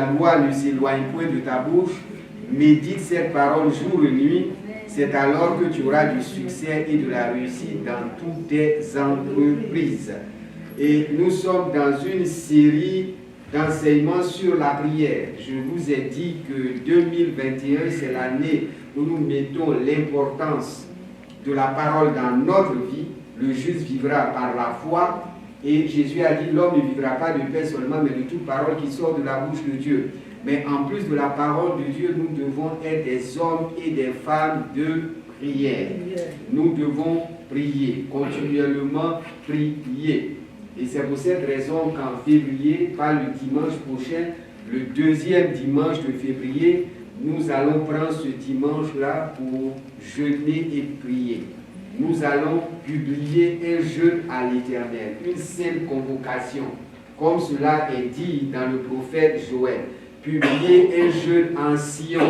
ta loi ne s'éloigne point de ta bouche, médite cette parole jour et nuit, c'est alors que tu auras du succès et de la réussite dans toutes tes entreprises. Et nous sommes dans une série d'enseignements sur la prière. Je vous ai dit que 2021, c'est l'année où nous mettons l'importance de la parole dans notre vie. Le juste vivra par la foi. Et Jésus a dit, l'homme ne vivra pas de pain seulement, mais de toute parole qui sort de la bouche de Dieu. Mais en plus de la parole de Dieu, nous devons être des hommes et des femmes de prière. Nous devons prier, continuellement prier. Et c'est pour cette raison qu'en février, pas le dimanche prochain, le deuxième dimanche de février, nous allons prendre ce dimanche-là pour jeûner et prier. Nous allons publier un jeûne à l'Éternel, une sainte convocation, comme cela est dit dans le prophète Joël. Publier un jeûne en Sion,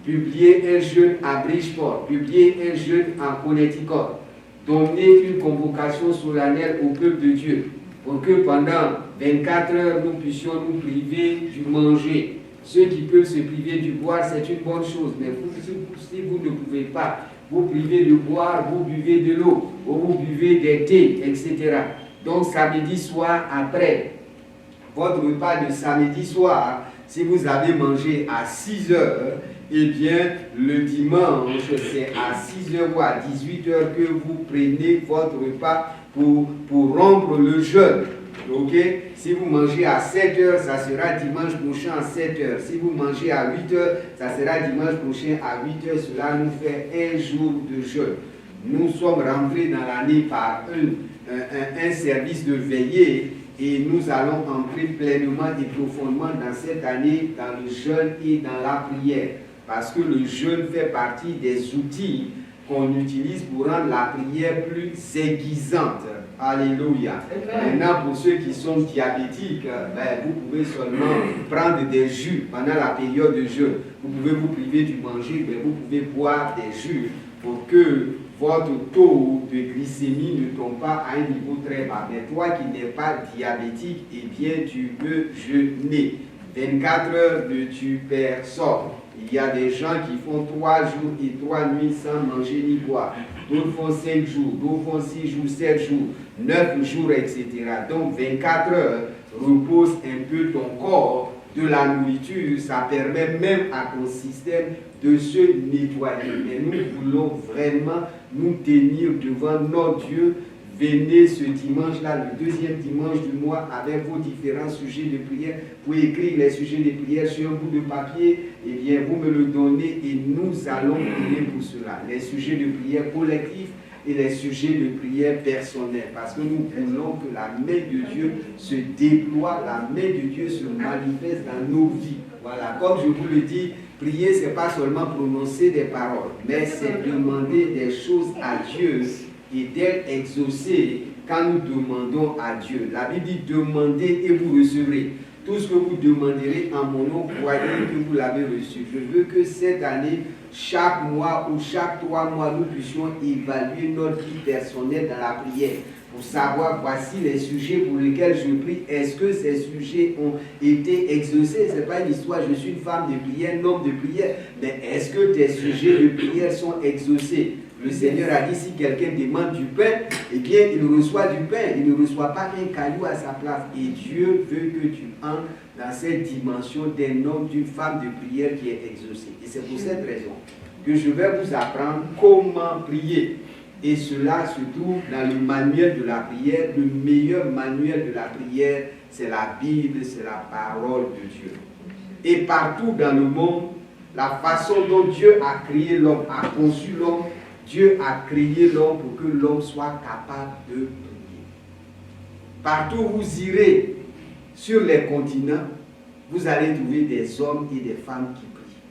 publier un jeûne à Bridgeport, publier un jeûne en Connecticut, donner une convocation solennelle au peuple de Dieu, pour que pendant 24 heures, nous puissions nous priver du manger. Ceux qui peuvent se priver du boire, c'est une bonne chose, mais si vous ne pouvez pas vous privez de boire, vous buvez de l'eau, ou vous buvez des thés, etc. Donc samedi soir, après votre repas de samedi soir, si vous avez mangé à 6 heures, eh bien le dimanche, c'est à 6 heures ou à 18 heures que vous prenez votre repas pour rompre le jeûne. Ok? Si vous mangez à 7 heures, ça sera dimanche prochain à 7 heures. Si vous mangez à 8 heures, ça sera dimanche prochain à 8 heures. Cela nous fait un jour de jeûne. Nous sommes rentrés dans l'année par un service de veillée et nous allons entrer pleinement et profondément dans cette année, dans le jeûne et dans la prière. Parce que le jeûne fait partie des outils qu'on utilise pour rendre la prière plus aiguisante. Alléluia. Maintenant, pour ceux qui sont diabétiques, vous pouvez seulement prendre des jus pendant la période de jeûne. Vous pouvez vous priver du manger, mais vous pouvez boire des jus pour que votre taux de glycémie ne tombe pas à un niveau très bas. Mais toi qui n'es pas diabétique, eh bien, tu peux jeûner. 24 heures ne tuent personne. Il y a des gens qui font 3 jours et 3 nuits sans manger ni boire. D'autres font 5 jours, d'autres font 6 jours, 7 jours, 9 jours, etc. Donc 24 heures, repose un peu ton corps de la nourriture. Ça permet même à ton système de se nettoyer. Mais nous voulons vraiment nous tenir devant notre Dieu. Venez ce dimanche-là, le deuxième dimanche du mois, avec vos différents sujets de prière. Vous pouvez écrire les sujets de prière sur un bout de papier. Eh bien, vous me le donnez et nous allons prier pour cela. Les sujets de prière collectifs et les sujets de prière personnels. Parce que nous voulons que la main de Dieu se déploie, la main de Dieu se manifeste dans nos vies. Voilà, comme je vous le dis, prier, ce n'est pas seulement prononcer des paroles, mais c'est demander des choses à Dieu et d'être exaucé quand nous demandons à Dieu. La Bible dit, demandez et vous recevrez. Tout ce que vous demanderez en mon nom, croyez que vous l'avez reçu. Je veux que cette année, chaque mois ou chaque 3 mois, nous puissions évaluer notre vie personnelle dans la prière pour savoir, voici les sujets pour lesquels je prie. Est-ce que ces sujets ont été exaucés? Ce n'est pas une histoire, je suis une femme de prière, un homme de prière. Mais est-ce que tes sujets de prière sont exaucés? Le Seigneur a dit, si quelqu'un demande du pain, eh bien, il reçoit du pain. Il ne reçoit pas un caillou à sa place. Et Dieu veut que tu entres dans cette dimension d'un homme, d'une femme de prière qui est exaucée. Et c'est pour cette raison que je vais vous apprendre comment prier. Et cela se trouve dans le manuel de la prière. Le meilleur manuel de la prière, c'est la Bible, c'est la parole de Dieu. Et partout dans le monde, la façon dont Dieu a créé l'homme, a conçu l'homme, Dieu a créé l'homme pour que l'homme soit capable de prier. Partout où vous irez sur les continents, vous allez trouver des hommes et des femmes qui prient.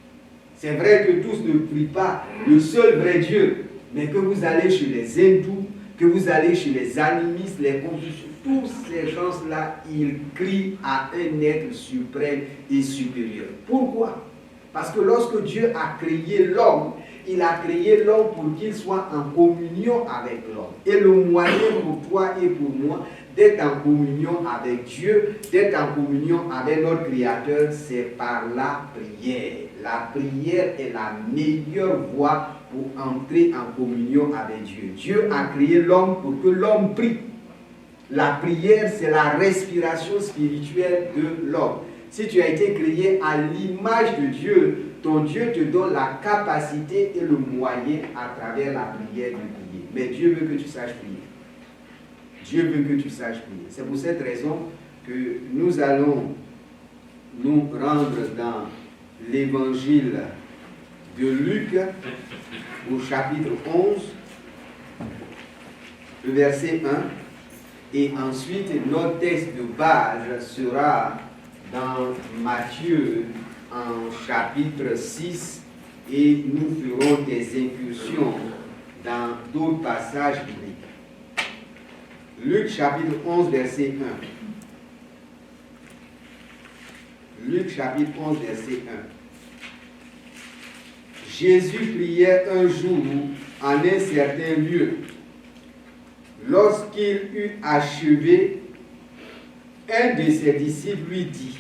C'est vrai que tous ne prient pas le seul vrai Dieu, mais que vous allez chez les hindous, que vous allez chez les animistes, les confucius, tous ces gens-là, ils crient à un être suprême et supérieur. Pourquoi? Parce que lorsque Dieu a créé l'homme, il a créé l'homme pour qu'il soit en communion avec l'homme. Et le moyen pour toi et pour moi d'être en communion avec Dieu, d'être en communion avec notre Créateur, c'est par la prière. La prière est la meilleure voie pour entrer en communion avec Dieu. Dieu a créé l'homme pour que l'homme prie. La prière, c'est la respiration spirituelle de l'homme. Si tu as été créé à l'image de Dieu, ton Dieu te donne la capacité et le moyen à travers la prière de prier. Mais Dieu veut que tu saches prier. Dieu veut que tu saches prier. C'est pour cette raison que nous allons nous rendre dans l'évangile de Luc au chapitre 11, le verset 1. Et ensuite, notre texte de base sera dans Matthieu en chapitre 6 et nous ferons des incursions dans d'autres passages bibliques. Luc chapitre 11 verset 1. Luc chapitre 11 verset 1. Jésus priait un jour en un certain lieu. Lorsqu'il eut achevé, un de ses disciples lui dit,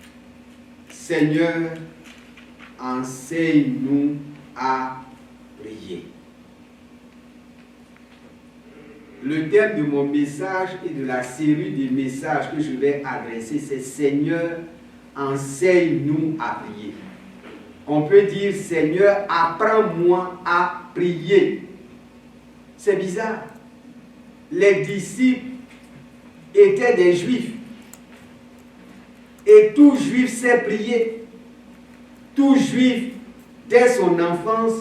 « Seigneur, enseigne-nous à prier. » Le thème de mon message et de la série des messages que je vais adresser, c'est « Seigneur, enseigne-nous à prier. » On peut dire « Seigneur, apprends-moi à prier. » C'est bizarre. Les disciples étaient des juifs. Et tout juif sait prier. Tout juif, dès son enfance,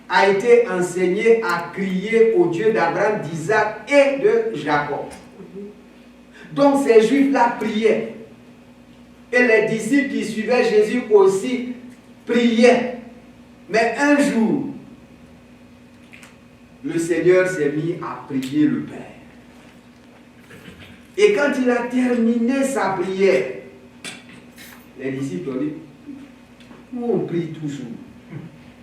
a été enseigné à crier au Dieu d'Abraham, d'Isaac et de Jacob. Donc ces juifs-là priaient. Et les disciples qui suivaient Jésus aussi priaient. Mais un jour, le Seigneur s'est mis à prier le Père. Et quand il a terminé sa prière, les disciples ont dit, nous on prie toujours.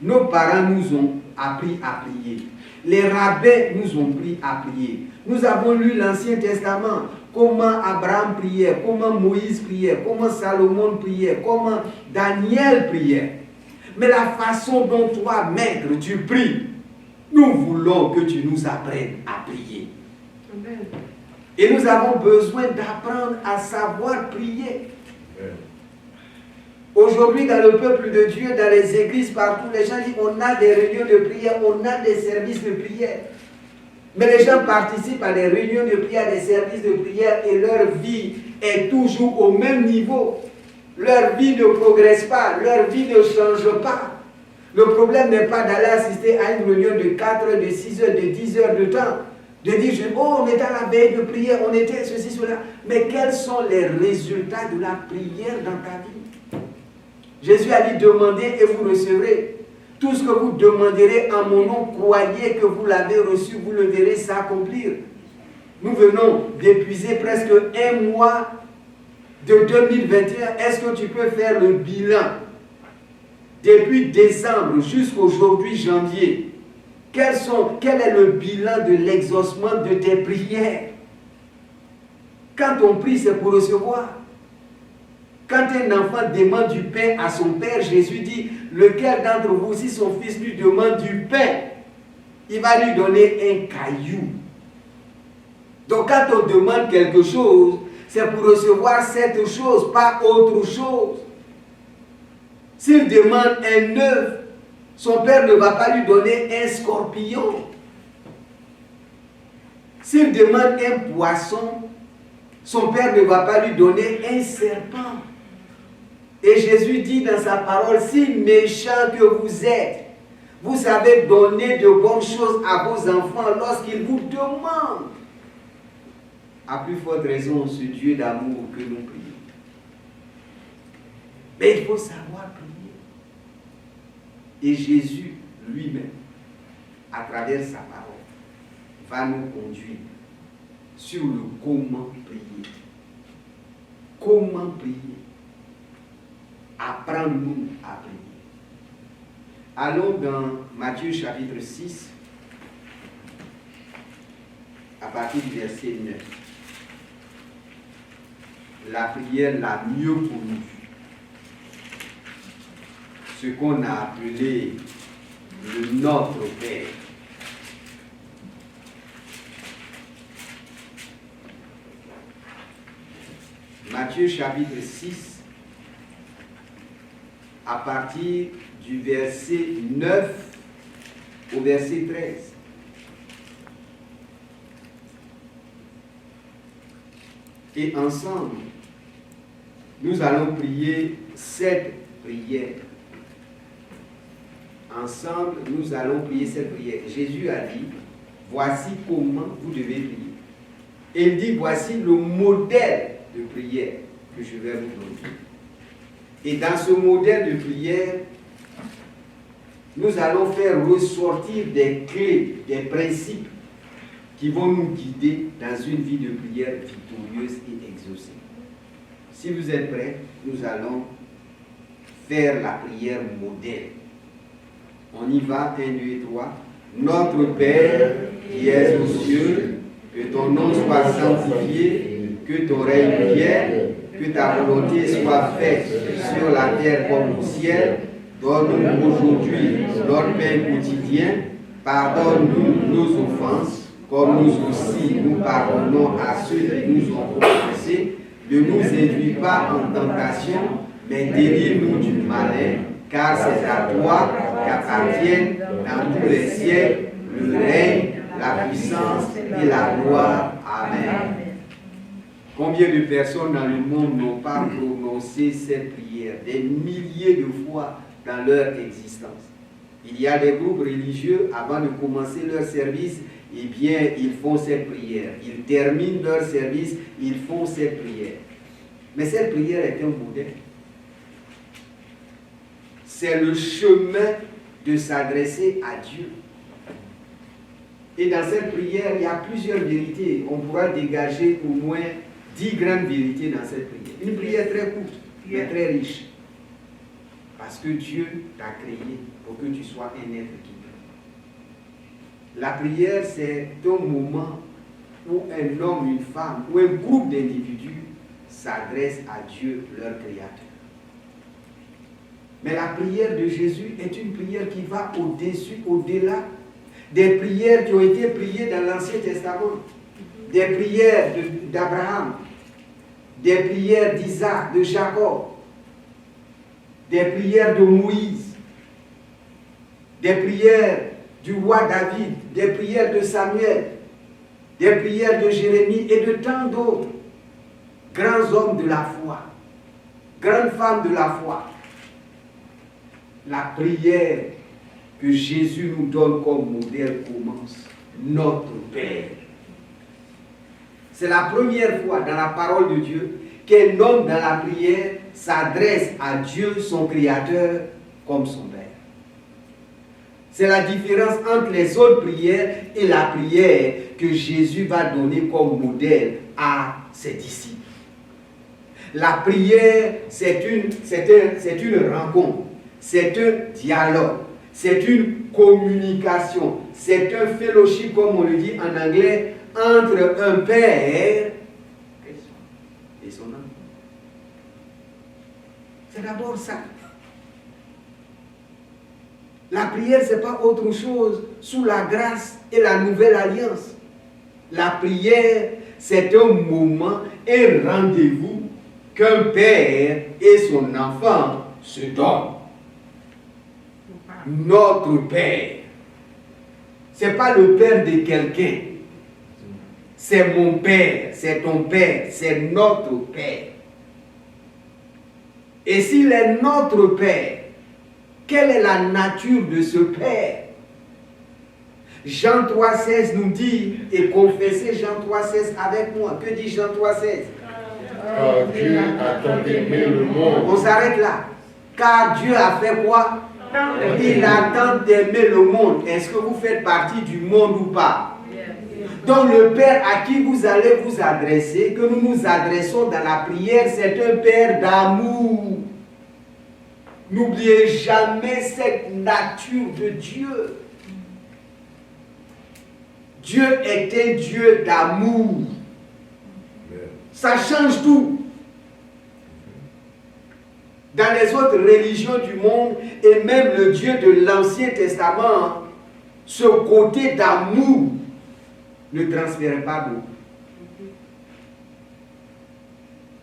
Nos parents nous ont appris à prier. Les rabbins nous ont appris à prier. Nous avons lu l'Ancien Testament, comment Abraham priait, comment Moïse priait, comment Salomon priait, comment Daniel priait. Mais la façon dont toi, maître, tu pries, nous voulons que tu nous apprennes à prier. Amen. Et nous avons besoin d'apprendre à savoir prier. Amen. Aujourd'hui, dans le peuple de Dieu, dans les églises, partout, les gens disent, on a des réunions de prière, on a des services de prière. Mais les gens participent à des réunions de prière, des services de prière, et leur vie est toujours au même niveau. Leur vie ne progresse pas, leur vie ne change pas. Le problème n'est pas d'aller assister à une réunion de 4 heures, de 6 heures, de 10 heures de temps. De dire, oh, on était à la veille de prière, on était ceci, cela. Mais quels sont les résultats de la prière dans ta vie? Jésus a dit, demandez et vous recevrez. Tout ce que vous demanderez en mon nom, croyez que vous l'avez reçu, vous le verrez s'accomplir. Nous venons d'épuiser presque un mois de 2021. Est-ce que tu peux faire le bilan? Depuis décembre jusqu'aujourd'hui, janvier, quel est le bilan de l'exaucement de tes prières? Quand on prie, c'est pour recevoir. Quand un enfant demande du pain à son père, Jésus dit, lequel d'entre vous, si son fils lui demande du pain, il va lui donner un caillou. Donc quand on demande quelque chose, c'est pour recevoir cette chose, pas autre chose. S'il demande un œuf, son père ne va pas lui donner un scorpion. S'il demande un poisson, son père ne va pas lui donner un serpent. Et Jésus dit dans sa parole, si méchant que vous êtes, vous savez donner de bonnes choses à vos enfants lorsqu'ils vous demandent. À plus forte raison, ce Dieu d'amour que nous prions. Mais il faut savoir prier. Et Jésus lui-même, à travers sa parole, va nous conduire sur le comment prier. Comment prier? Apprends-nous à prier. Allons dans Matthieu chapitre 6. à partir du verset 9. La prière la mieux connue, ce qu'on a appelé le Notre Père. Matthieu chapitre 6, à partir du verset 9 au verset 13. Et ensemble, nous allons prier cette prière. Ensemble, nous allons prier cette prière. Jésus a dit, voici comment vous devez prier. Et il dit, voici le modèle de prière que je vais vous donner. Et dans ce modèle de prière, nous allons faire ressortir des clés, des principes qui vont nous guider dans une vie de prière victorieuse et exaucée. Si vous êtes prêts, nous allons faire la prière modèle. On y va, 1, 2 et 3. Notre Père qui es aux cieux, que ton nom soit sanctifié, que ton règne vienne, que ta volonté soit faite sur la terre comme au ciel. Donne-nous aujourd'hui notre pain quotidien. Pardonne-nous nos offenses, comme nous aussi nous pardonnons à ceux qui nous ont offensés. Ne nous induis pas en tentation, mais délivre-nous du malin, car c'est à toi qu'appartiennent dans tous les siècles le règne, la puissance et la gloire. Amen. Combien de personnes dans le monde n'ont pas prononcé cette prière des milliers de fois dans leur existence? Il y a des groupes religieux, avant de commencer leur service, eh bien, ils font cette prière. Ils terminent leur service, ils font cette prière. Mais cette prière est un modèle. C'est le chemin de s'adresser à Dieu. Et dans cette prière, il y a plusieurs vérités. On pourra dégager au moins 10 grandes vérités dans cette prière. Une prière très courte, mais très riche. Parce que Dieu t'a créé pour que tu sois un être qui prie. La prière, c'est un moment où un homme, une femme, ou un groupe d'individus s'adresse à Dieu, leur Créateur. Mais la prière de Jésus est une prière qui va au-dessus, au-delà des prières qui ont été priées dans l'Ancien Testament, des prières d'Abraham, des prières d'Isaac, de Jacob, des prières de Moïse, des prières du roi David, des prières de Samuel, des prières de Jérémie et de tant d'autres grands hommes de la foi, grandes femmes de la foi. La prière que Jésus nous donne comme modèle commence. Notre Père. C'est la première fois dans la parole de Dieu qu'un homme dans la prière s'adresse à Dieu, son Créateur, comme son Père. C'est la différence entre les autres prières et la prière que Jésus va donner comme modèle à ses disciples. La prière, c'est une rencontre, c'est un dialogue, c'est une communication, c'est un fellowship, comme on le dit en anglais, entre un père et son enfant. C'est d'abord ça. La prière, ce n'est pas autre chose sous la grâce et la nouvelle alliance. La prière, c'est un moment, un rendez-vous qu'un père et son enfant se donnent. Notre Père. Ce n'est pas le père de quelqu'un. C'est mon Père, c'est ton Père, c'est notre Père. Et s'il est notre Père, quelle est la nature de ce Père? Jean 3,16 nous dit, et confessez Jean 3,16 avec moi. Que dit Jean 3,16? Car Dieu a tant aimé le monde. On s'arrête là. Car Dieu a fait quoi? Il a tant aimé le monde. Est-ce que vous faites partie du monde ou pas? Donc le Père à qui vous allez vous adresser, que nous nous adressons dans la prière, c'est un Père d'amour. N'oubliez jamais cette nature de Dieu. Dieu est un Dieu d'amour. Ça change tout. Dans les autres religions du monde, et même le Dieu de l'Ancien Testament, ce côté d'amour ne transférait pas beaucoup.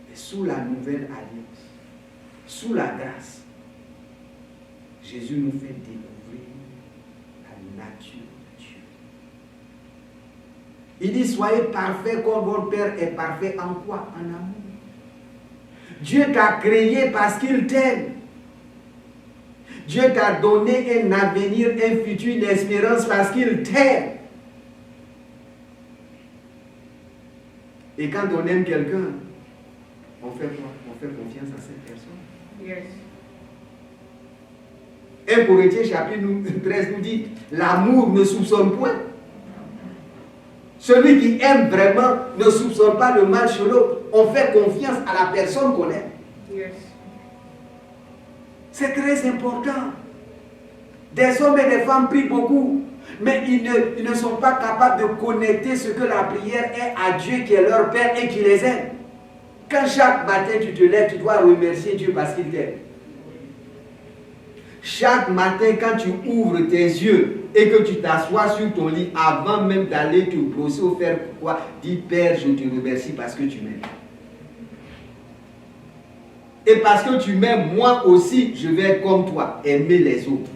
Mais sous la nouvelle alliance, sous la grâce, Jésus nous fait découvrir la nature de Dieu. Il dit, soyez parfaits comme votre Père est parfait en quoi? En amour. Dieu t'a créé parce qu'il t'aime. Dieu t'a donné un avenir, un futur, une espérance parce qu'il t'aime. Et quand on aime quelqu'un, on fait quoi? On fait confiance à cette personne. Yes. 1 Corinthiens chapitre 13 nous dit, l'amour ne soupçonne point. Celui qui aime vraiment ne soupçonne pas le mal chez l'autre. On fait confiance à la personne qu'on aime. Yes. C'est très important. Des hommes et des femmes prient beaucoup, mais ils ne sont pas capables de connecter ce que la prière est à Dieu qui est leur Père et qui les aime. Quand chaque matin tu te lèves, tu dois remercier Dieu parce qu'il t'aime. Chaque matin, quand tu ouvres tes yeux et que tu t'assois sur ton lit, avant même d'aller te brosser ou faire quoi, dis Père, je te remercie parce que tu m'aimes. Et parce que tu m'aimes, moi aussi, je vais comme toi, aimer les autres.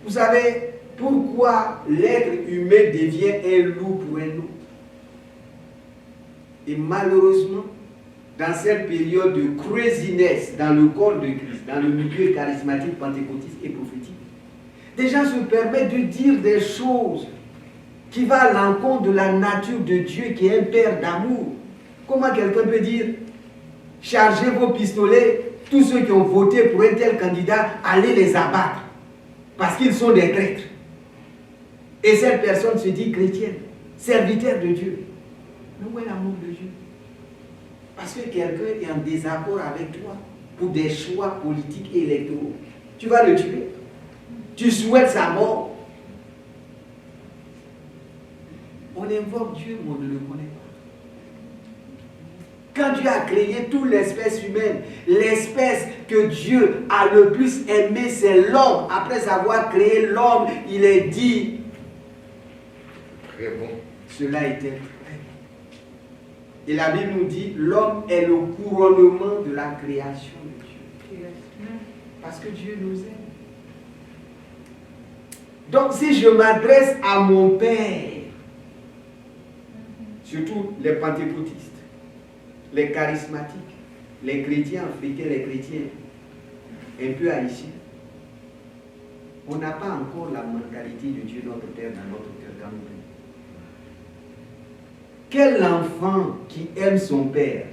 Vous savez pourquoi l'être humain devient un loup pour un autre? Et malheureusement, dans cette période de craziness dans le corps de Christ, dans le milieu charismatique, pentecôtiste et prophétique, des gens se permettent de dire des choses qui vont à l'encontre de la nature de Dieu qui est un Père d'amour. Comment quelqu'un peut dire, chargez vos pistolets, tous ceux qui ont voté pour un tel candidat, allez les abattre, parce qu'ils sont des traîtres. Et cette personne se dit chrétienne, serviteur de Dieu. Mais où est l'amour de Dieu? Parce que quelqu'un est en désaccord avec toi pour des choix politiques et électoraux. Tu vas le tuer. Tu souhaites sa mort. On invoque Dieu, mais on ne le connaît pas. Quand Dieu a créé toute l'espèce humaine, l'espèce que Dieu a le plus aimé, c'est l'homme. Après avoir créé l'homme, il est dit, Très bon. cela était vrai. Et la Bible nous dit, l'homme est le couronnement de la création de Dieu. Parce que Dieu nous aime. Donc si je m'adresse à mon Père, surtout les pentecôtistes, les charismatiques, les chrétiens africains, les chrétiens un peu haïtiens, on n'a pas encore la mentalité de Dieu notre Père dans notre cœur quand nous prions. Quel enfant qui aime son père?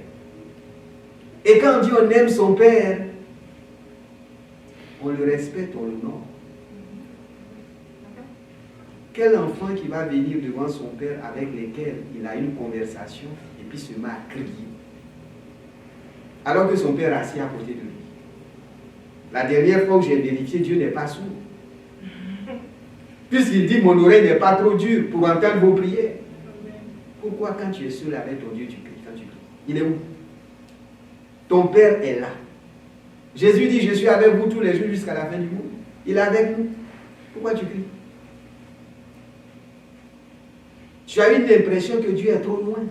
Et quand on dit on aime son père, on le respecte, on l'honore. Quel enfant qui va venir devant son père avec lequel il a une conversation et puis se met à crier alors que son père est assis à côté de lui? La dernière fois que j'ai vérifié, Dieu n'est pas sourd. Puisqu'il dit mon oreille n'est pas trop dure pour entendre vos prières. Pourquoi quand tu es seul avec ton Dieu, tu cries quand tu pries? Il est où? Ton Père est là. Jésus dit, je suis avec vous tous les jours jusqu'à la fin du monde. Il est avec nous. Pourquoi tu cries? Tu as eu l'impression que Dieu est trop loin.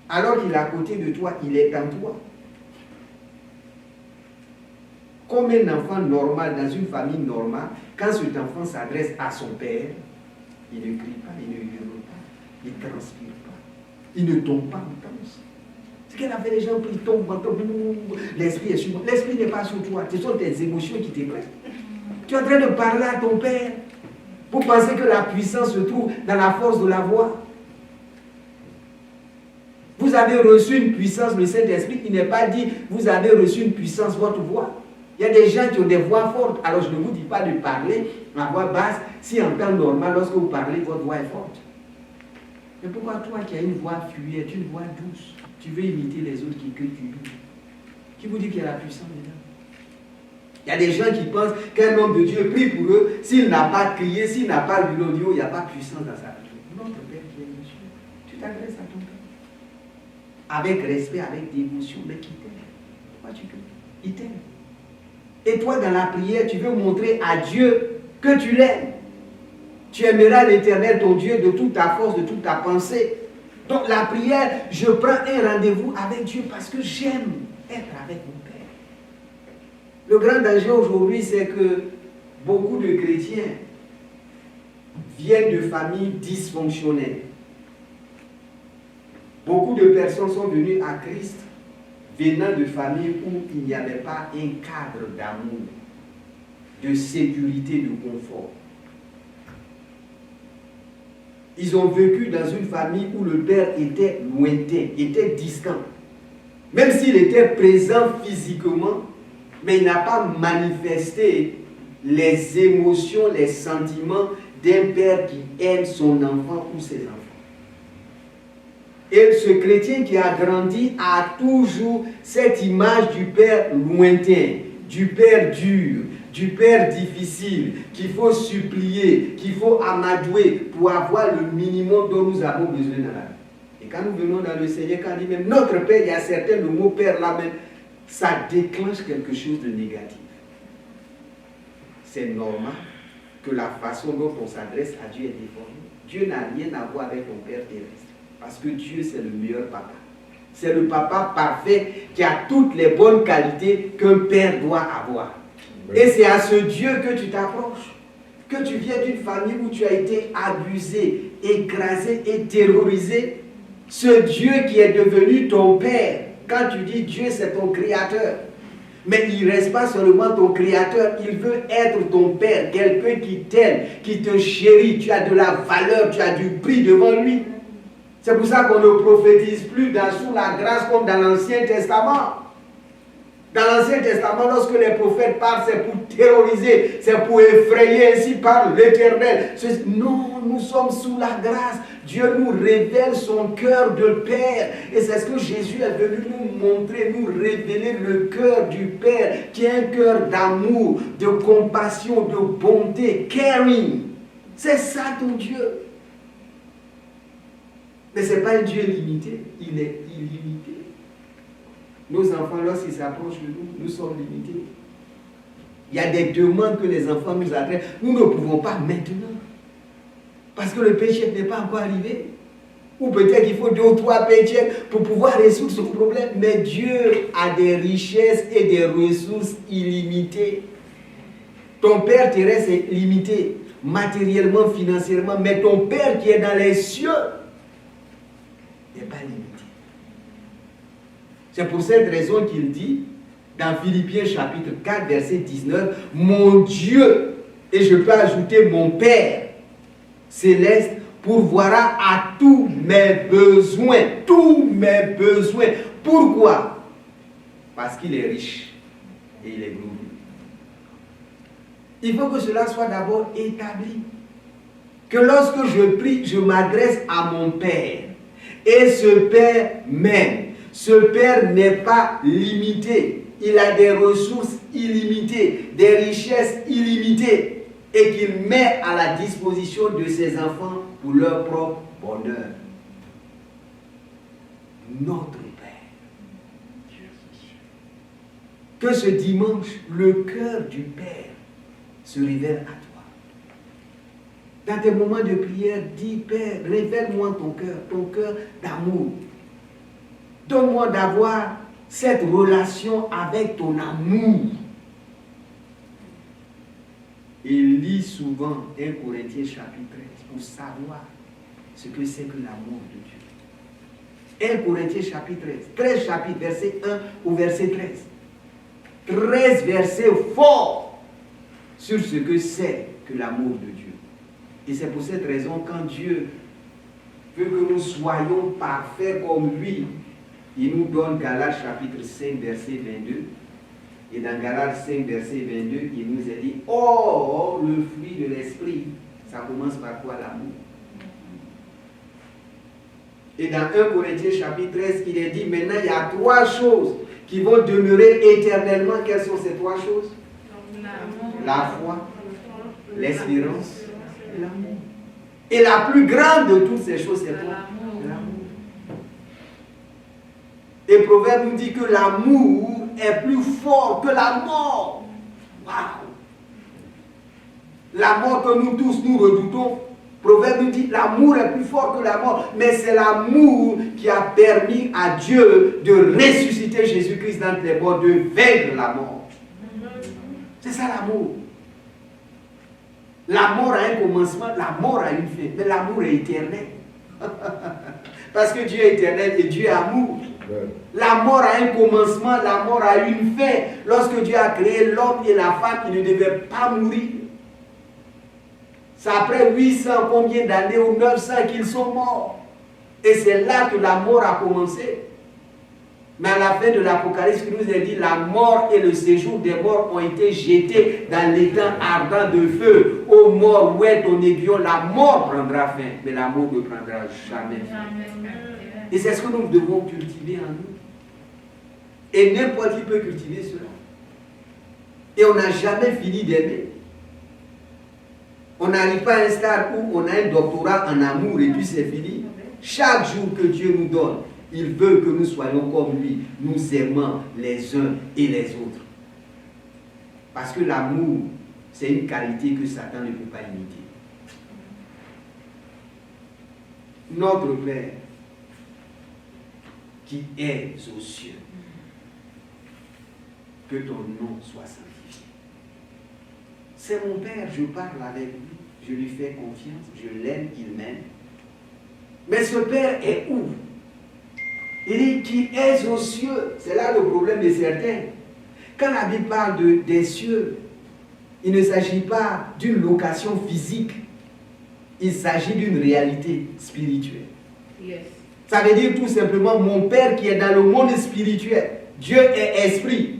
Alors qu'il est à côté de toi, il est en toi. Comme un enfant normal dans une famille normale, quand cet enfant s'adresse à son père, il ne crie pas, il ne hurle pas, il ne transpire pas, il ne tombe pas en transe. Ce qu'elle a fait, les gens prient, tombent, l'esprit est sur moi. L'esprit n'est pas sur toi, ce sont tes émotions qui te prennent. Tu es en train de parler à ton père. Vous pensez que la puissance se trouve dans la force de la voix. Vous avez reçu une puissance, le Saint-Esprit, il n'est pas dit, vous avez reçu une puissance, votre voix. Il y a des gens qui ont des voix fortes. Alors je ne vous dis pas de parler en voix basse. Si en temps normal, lorsque vous parlez, votre voix est forte. Mais pourquoi toi qui as une voix fluide, une voix douce, tu veux imiter les autres qui crient, qui vous dit qu'il y a la puissance dedans? Il y a des gens qui pensent qu'un homme de Dieu prie pour eux, s'il n'a pas crié, s'il n'a pas vu l'audio, il n'y a pas de puissance dans sa vie. Notre Père qui est aux cieux, tu t'adresses à ton Père. Avec respect, avec dévotion, mais qui t'aime. Pourquoi tu cries? Il t'aime. Et toi, dans la prière, tu veux montrer à Dieu que tu l'aimes. Tu aimeras l'Éternel, ton Dieu, de toute ta force, de toute ta pensée. Donc la prière, je prends un rendez-vous avec Dieu parce que j'aime être avec mon Père. Le grand danger aujourd'hui, c'est que beaucoup de chrétiens viennent de familles dysfonctionnelles. Beaucoup de personnes sont venues à Christ venant de familles où il n'y avait pas un cadre d'amour, de sécurité, de confort. Ils ont vécu dans une famille où le père était lointain, était distant. Même s'il était présent physiquement, mais il n'a pas manifesté les émotions, les sentiments d'un père qui aime son enfant ou ses enfants. Et ce chrétien qui a grandi a toujours cette image du père lointain, du père dur, du père difficile, qu'il faut supplier, qu'il faut amadouer pour avoir le minimum dont nous avons besoin dans la vie. Et quand nous venons dans le Seigneur, quand on dit même notre Père, il y a certains, le mot Père là même, ça déclenche quelque chose de négatif. C'est normal que la façon dont on s'adresse à Dieu est déformée. Dieu n'a rien à voir avec ton Père terrestre. Parce que Dieu, c'est le meilleur papa. C'est le papa parfait qui a toutes les bonnes qualités qu'un père doit avoir. Et c'est à ce Dieu que tu t'approches. Que tu viens d'une famille où tu as été abusé, écrasé et terrorisé. Ce Dieu qui est devenu ton Père. Quand tu dis Dieu, c'est ton Créateur. Mais il ne reste pas seulement ton Créateur, il veut être ton Père. Quelqu'un qui t'aime, qui te chérit. Tu as de la valeur, tu as du prix devant lui. C'est pour ça qu'on ne prophétise plus sous la grâce comme dans l'Ancien Testament. Dans l'Ancien Testament, lorsque les prophètes parlent, c'est pour terroriser, c'est pour effrayer, ainsi parle l'Éternel. Non, nous sommes sous la grâce. Dieu nous révèle son cœur de Père. Et c'est ce que Jésus est venu nous montrer, nous révéler le cœur du Père, qui est un cœur d'amour, de compassion, de bonté, caring. C'est ça ton Dieu. Mais ce n'est pas un Dieu limité, il est illimité. Nos enfants, lorsqu'ils s'approchent de nous, nous sommes limités. Il y a des demandes que les enfants nous adressent. Nous ne pouvons pas maintenant. Parce que le péché n'est pas encore arrivé. Ou peut-être qu'il faut 2 ou 3 péchés pour pouvoir résoudre ce problème. Mais Dieu a des richesses et des ressources illimitées. Ton Père terrestre est limité, matériellement, financièrement. Mais ton Père qui est dans les cieux n'est pas limité. C'est pour cette raison qu'il dit dans Philippiens chapitre 4 verset 19, mon Dieu, et je peux ajouter mon Père céleste, pourvoira à tous mes besoins. Tous mes besoins. Pourquoi? Parce qu'il est riche et il est glorieux. Il faut que cela soit d'abord établi. Que lorsque je prie, je m'adresse à mon Père. Et ce Père m'aime. Ce Père n'est pas limité. Il a des ressources illimitées, des richesses illimitées, et qu'il met à la disposition de ses enfants pour leur propre bonheur. Notre Père. Que ce dimanche, le cœur du Père se révèle à toi. Dans tes moments de prière, dis Père, révèle-moi ton cœur d'amour. Donne-moi d'avoir cette relation avec ton amour. Il lit souvent 1 Corinthiens chapitre 13 pour savoir ce que c'est que l'amour de Dieu. 1 Corinthiens chapitre 13 chapitres, verset 1 au verset 13. 13 versets forts sur ce que c'est que l'amour de Dieu. Et c'est pour cette raison, quand Dieu veut que nous soyons parfaits comme lui, il nous donne Galates chapitre 5 verset 22. Et dans Galates 5 verset 22, il nous a dit, oh, le fruit de l'esprit, ça commence par quoi? L'amour. Et dans 1 Corinthiens chapitre 13, il est dit, maintenant il y a 3 choses qui vont demeurer éternellement. Quelles sont ces 3 choses? la foi, l'espérance et l'amour. Et la plus grande de toutes ces choses, c'est quoi? L'amour. Et Proverbe nous dit que l'amour est plus fort que la mort. Waouh! La mort que nous tous nous redoutons. Proverbe nous dit l'amour est plus fort que la mort. Mais c'est l'amour qui a permis à Dieu de ressusciter Jésus-Christ d'entre les morts, de vaincre la mort. C'est ça l'amour. La mort a un commencement, la mort a une fin. Mais l'amour est éternel. Parce que Dieu est éternel et Dieu est amour. La mort a un commencement, la mort a une fin. Lorsque Dieu a créé l'homme et la femme, ils ne devaient pas mourir. C'est après 800 combien d'années ou 900 qu'ils sont morts. Et c'est là que la mort a commencé. Mais à la fin de l'Apocalypse, qui nous a dit, la mort et le séjour des morts ont été jetés dans l'étang ardent de feu. Ô mort, où est ton aiguillon? La mort prendra fin, mais la mort ne prendra jamais fin. Et c'est ce que nous devons cultiver en nous. Et n'importe qui peut cultiver cela. Et on n'a jamais fini d'aimer. On n'arrive pas à un stade où on a un doctorat en amour et puis c'est fini. Chaque jour que Dieu nous donne, il veut que nous soyons comme lui, nous aimant les uns et les autres. Parce que l'amour, c'est une qualité que Satan ne peut pas imiter. Notre Père, qui es aux cieux, que ton nom soit sanctifié. C'est mon Père, je parle avec lui, je lui fais confiance, je l'aime, il m'aime. Mais ce Père est où? Il dit qu'il est aux cieux. C'est là le problème de certains. Quand la Bible parle des cieux, il ne s'agit pas d'une location physique. Il s'agit d'une réalité spirituelle. Yes. Ça veut dire tout simplement mon Père qui est dans le monde spirituel. Dieu est esprit.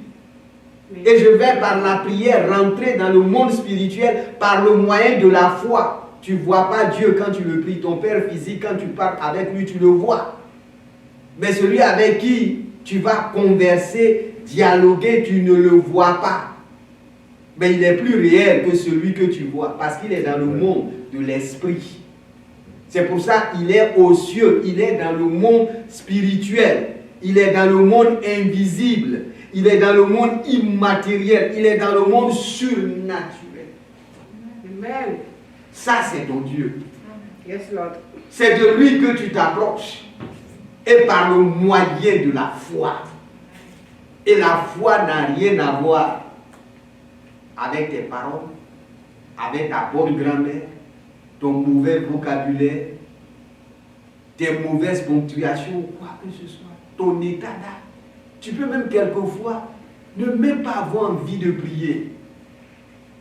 Et je vais par la prière rentrer dans le monde spirituel par le moyen de la foi. Tu ne vois pas Dieu quand tu le pries. Ton Père physique, quand tu parles avec lui, tu le vois. Mais celui avec qui tu vas converser, dialoguer, tu ne le vois pas. Mais il est plus réel que celui que tu vois. Parce qu'il est dans le monde de l'esprit. C'est pour ça qu'il est aux cieux. Il est dans le monde spirituel. Il est dans le monde invisible. Il est dans le monde immatériel. Il est dans le monde surnaturel. Amen. Ça, c'est ton Dieu. Yes, Lord. C'est de lui que tu t'approches. Et par le moyen de la foi. Et la foi n'a rien à voir avec tes paroles, avec ta bonne grand-mère, ton mauvais vocabulaire, tes mauvaises ponctuations, quoi que ce soit, ton état d'âme. Tu peux même quelquefois ne même pas avoir envie de prier.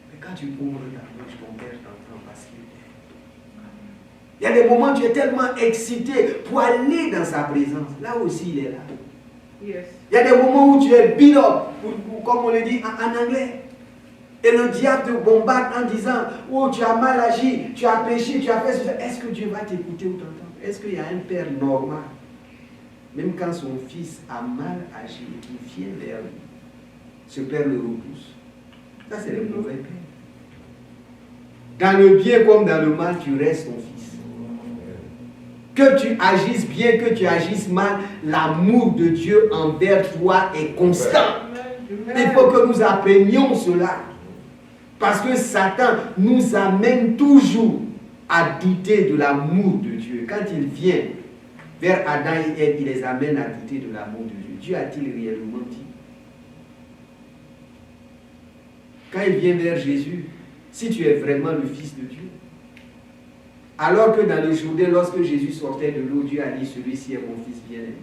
Mais quand tu ouvres ta bouche, ton Père t'entend parce qu'il est. Il y a des moments où tu es tellement excité pour aller dans sa présence. Là aussi, il est là. Yes. Il y a des moments où tu es beat up, comme on le dit en anglais. Et le diable te bombarde en disant, oh, tu as mal agi, tu as péché, tu as fait cela. Est-ce que Dieu va t'écouter ou t'entendre? Est-ce qu'il y a un père normal, même quand son fils a mal agi et qu'il vient vers lui, ce père le repousse? Ça, c'est le mauvais père. Dans le bien comme dans le mal, tu restes ton fils. Que tu agisses bien, que tu agisses mal, l'amour de Dieu envers toi est constant. Il faut que nous apprenions cela. Parce que Satan nous amène toujours à douter de l'amour de Dieu. Quand il vient vers Adam et Ève, il les amène à douter de l'amour de Dieu. Dieu a-t-il réellement dit? Quand il vient vers Jésus, si tu es vraiment le Fils de Dieu, alors que dans le Jourdain, lorsque Jésus sortait de l'eau, Dieu a dit, celui-ci est mon Fils bien-aimé.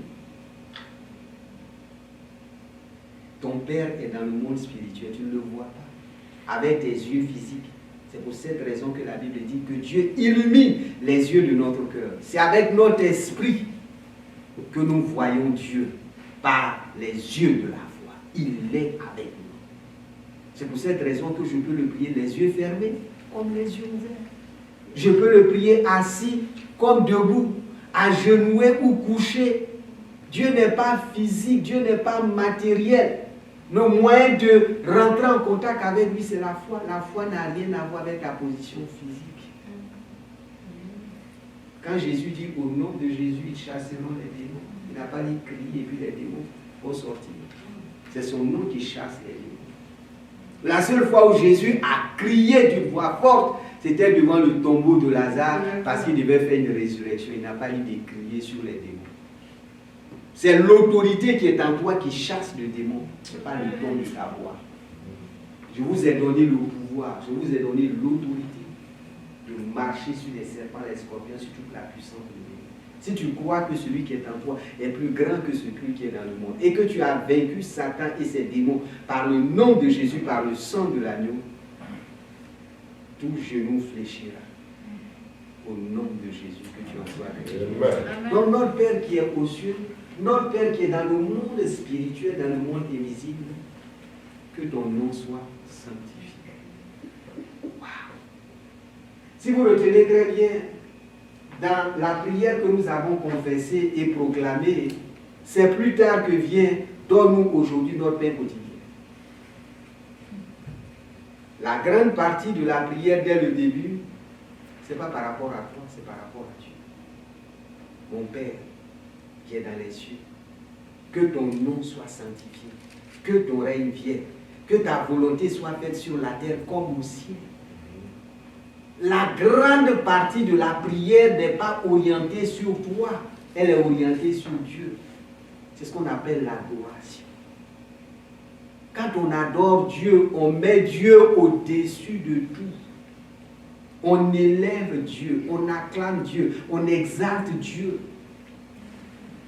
Ton Père est dans le monde spirituel, tu ne le vois pas, avec tes yeux physiques. C'est pour cette raison que la Bible dit que Dieu illumine les yeux de notre cœur. C'est avec notre esprit que nous voyons Dieu par les yeux de la foi. Il est avec nous. C'est pour cette raison que je peux le prier les yeux fermés comme les yeux ouverts. Je peux le prier assis comme debout, agenouillé ou couché. Dieu n'est pas physique, Dieu n'est pas matériel. Le moyen de rentrer en contact avec lui, c'est la foi. La foi n'a rien à voir avec ta position physique. Quand Jésus dit au nom de Jésus, ils chasseront les démons. Il n'a pas dit crier et puis les démons vont sortir. C'est son nom qui chasse les démons. La seule fois où Jésus a crié d'une voix forte, c'était devant le tombeau de Lazare parce qu'il devait faire une résurrection. Il n'a pas eu de crier sur les démons. C'est l'autorité qui est en toi qui chasse le démon. Ce n'est pas le don de ta voix. Je vous ai donné le pouvoir, je vous ai donné l'autorité de marcher sur les serpents, les scorpions, sur toute la puissance de Dieu. Si tu crois que celui qui est en toi est plus grand que celui qui est dans le monde et que tu as vaincu Satan et ses démons par le nom de Jésus, par le sang de l'agneau, tout genou fléchira au nom de Jésus, que tu en sois béni. Donc notre Père qui est aux cieux, notre Père qui est dans le monde spirituel, dans le monde invisible, que ton nom soit sanctifié. Wow. Si vous retenez très bien, dans la prière que nous avons confessée et proclamée, c'est plus tard que vient, donne-nous aujourd'hui notre pain quotidien. La grande partie de la prière dès le début, ce n'est pas par rapport à toi, c'est par rapport à Dieu. Mon Père, qui est dans les cieux, que ton nom soit sanctifié, que ton règne vienne, que ta volonté soit faite sur la terre comme au ciel. La grande partie de la prière n'est pas orientée sur toi, elle est orientée sur Dieu. C'est ce qu'on appelle l'adoration. Quand on adore Dieu, on met Dieu au-dessus de tout. On élève Dieu, on acclame Dieu, on exalte Dieu.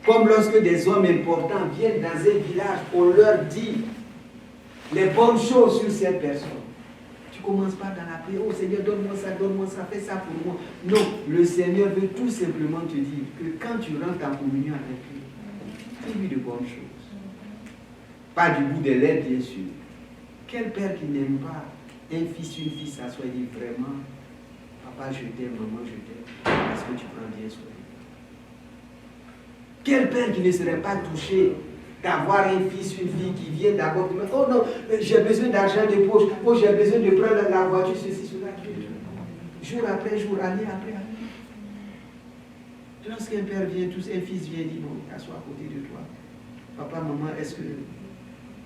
Comme lorsque des hommes importants viennent dans un village, on leur dit les bonnes choses sur cette personne. Tu ne commences pas dans la prière, oh Seigneur, donne-moi ça, fais ça pour moi. Non, le Seigneur veut tout simplement te dire que quand tu rentres en communion avec lui, fais-lui de bonnes choses. Pas du bout des lèvres, bien sûr. Quel père qui n'aime pas un fils, une fille s'assoit et dit vraiment, papa, je t'aime, maman, je t'aime, parce que tu prends bien soin. Quel père qui ne serait pas touché d'avoir un fils, une fille qui vient d'abord, oh non, j'ai besoin d'argent de poche, oh j'ai besoin de prendre la voiture, ceci, cela, jour après jour, année après année. Lorsqu'un père vient, un fils vient dire, bon, t'assois à côté de toi. Papa, maman, est-ce que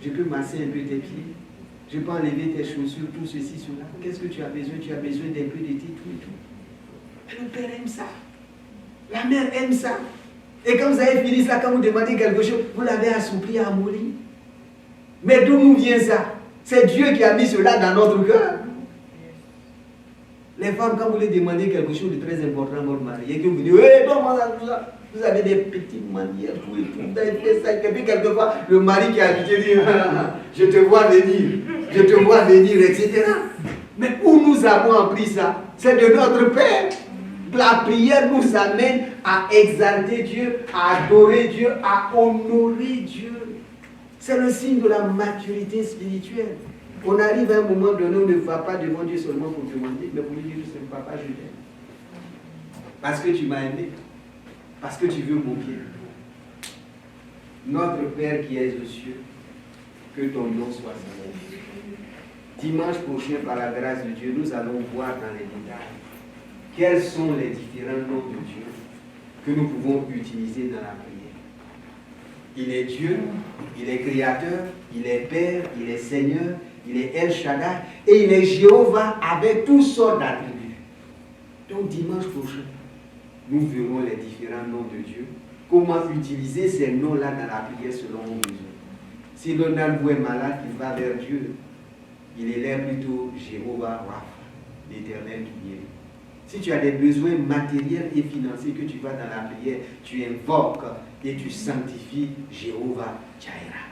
je peux masser un peu tes pieds? Je peux enlever tes chaussures, tout ceci, cela. Qu'est-ce que tu as besoin? Tu as besoin d'un peu de thé, tout et tout. Et le père aime ça. La mère aime ça. Et quand vous avez fini ça, quand vous demandez quelque chose, vous l'avez assoupli à mourir. Mais d'où nous vient ça? C'est Dieu qui a mis cela dans notre cœur. Les femmes, quand vous les demandez quelque chose de très important à votre mari, et que vous dites, hey, vous avez des petites manières, tout et tout, vous avez fait ça, et puis quelquefois, le mari qui a habité dit, je te vois venir, etc. Mais où nous avons appris ça? C'est de notre Père. La prière nous amène à exalter Dieu, à adorer Dieu, à honorer Dieu. C'est le signe de la maturité spirituelle. On arrive à un moment donné où on ne va pas devant Dieu seulement pour demander, mais pour lui dire, papa, je t'aime. Parce que tu m'as aimé. Parce que tu veux mon bien. Notre Père qui es aux cieux, que ton nom soit sanctifié. Dimanche prochain, par la grâce de Dieu, nous allons voir dans les détails quels sont les différents noms de Dieu que nous pouvons utiliser dans la prière. Il est Dieu, il est créateur, il est Père, il est Seigneur, il est El Shaddai et il est Jéhovah avec toutes sortes d'attributs. Donc dimanche prochain, nous verrons les différents noms de Dieu, comment utiliser ces noms-là dans la prière selon nos besoins. Si l'un d'entre vous est malade, il va vers Dieu, il élève plutôt Jéhovah Rapha, l'Éternel qui guérit. Si tu as des besoins matériels et financiers que tu vas dans la prière, tu invoques et tu sanctifies Jéhovah Jireh.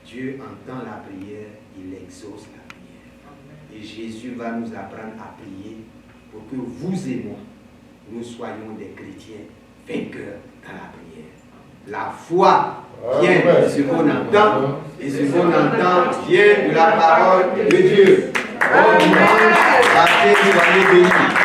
Dieu entend la prière, il exauce la prière. Et Jésus va nous apprendre à prier pour que vous et moi, nous soyons des chrétiens vainqueurs dans la prière. La foi vient de ce qu'on entend et ce qu'on entend vient de la parole de Dieu. Oh, soyez bénis.